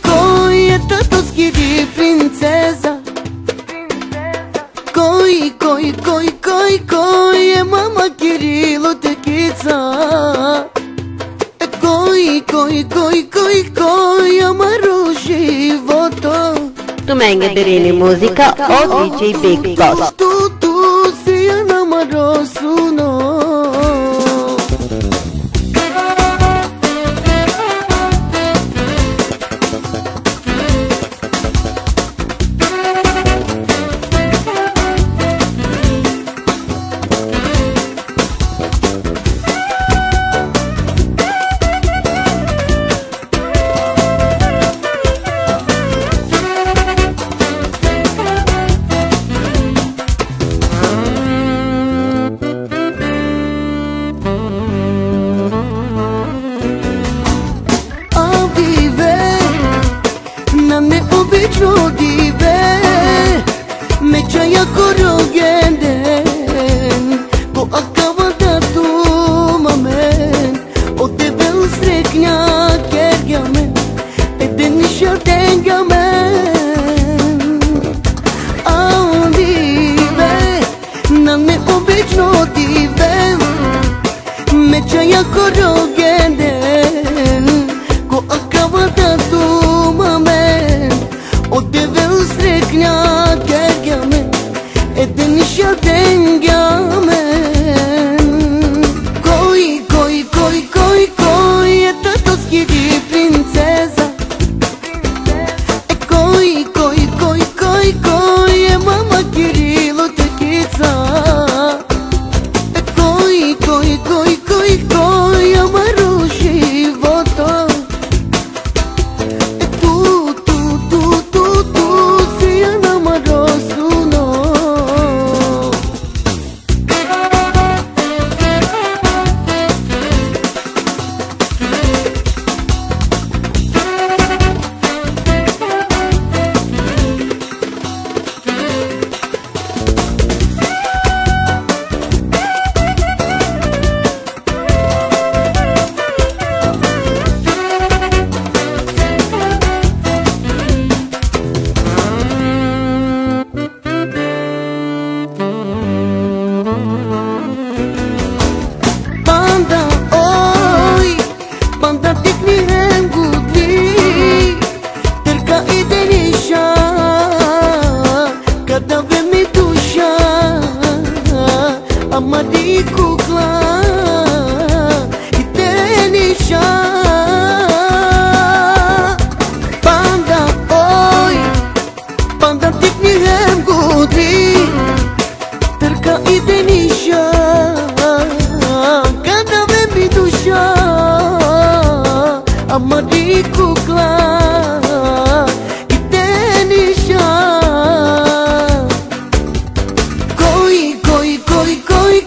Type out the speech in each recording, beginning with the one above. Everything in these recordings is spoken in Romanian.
Coi, e tatuski di princesa. Coi, e mama Kirilo tekica. Coi, amaru životo. Tu menga Derini Musica o DJ Big Boss. Tu si enamoró su no. Obično dive me čaja korogenden ko akava da tu mamen o tebel sreknja kergamen eden šardengamen a dive na me obično dive me čaja korogenden ko akava da tu mamen o devel sreknja kergamen eden šardengamen Coi, e tatuski di princesa. Coi, e mama Kirilo tekica. Coi, amaru životo. Tu si enamoró su no. Banda teknihem gudli terka edenisha kada vemi dusha amadi kukla edenisha banda teknihem gudli terka edenisha kada vemi dusha amadi kukla itenisha.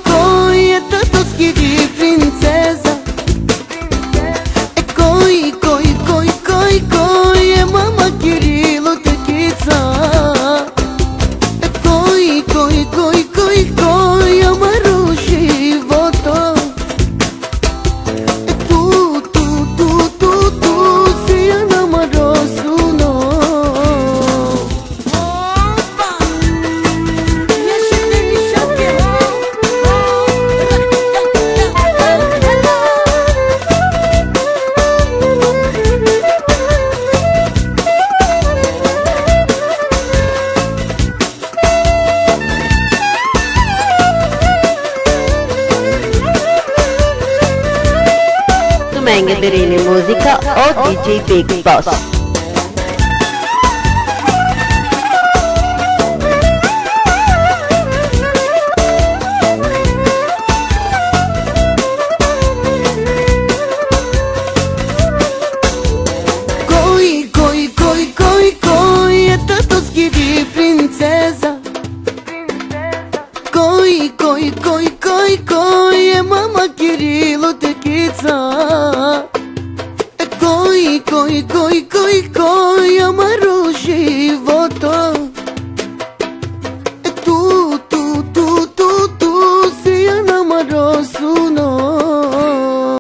Coi, e tatuski di princesa. Coi, e mama Kirilo tekica. Coi, amaru životo. Tu si enamoró su no. Tu menga Derini Musica o DJ Big Boss. Coi, e tatuski di princesa. Coi, e mama Kirilo tekica. Coi, amaru